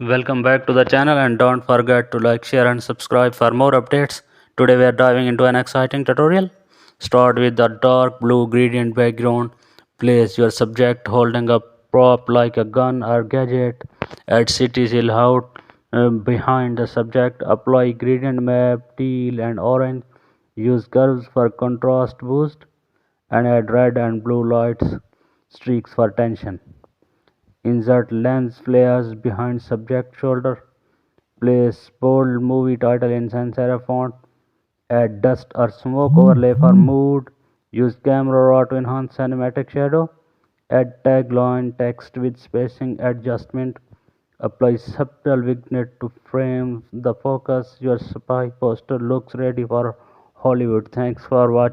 Welcome back to the channel and don't forget to like, share and subscribe for more updates. Today we are diving into an exciting tutorial. Start with the dark blue gradient background. Place your subject holding a prop like a gun or gadget. Add city silhouette behind the subject. Apply gradient map, teal and orange. Use curves for contrast boost and add red and blue lights streaks for tension. Insert lens flares behind subject shoulder. Place bold movie title in sans serif font. Add dust or smoke overlay for mood. Use camera raw to enhance cinematic shadow. Add tagline text with spacing adjustment. Apply subtle vignette to frame the focus. Your spy poster looks ready for Hollywood. Thanks for watching.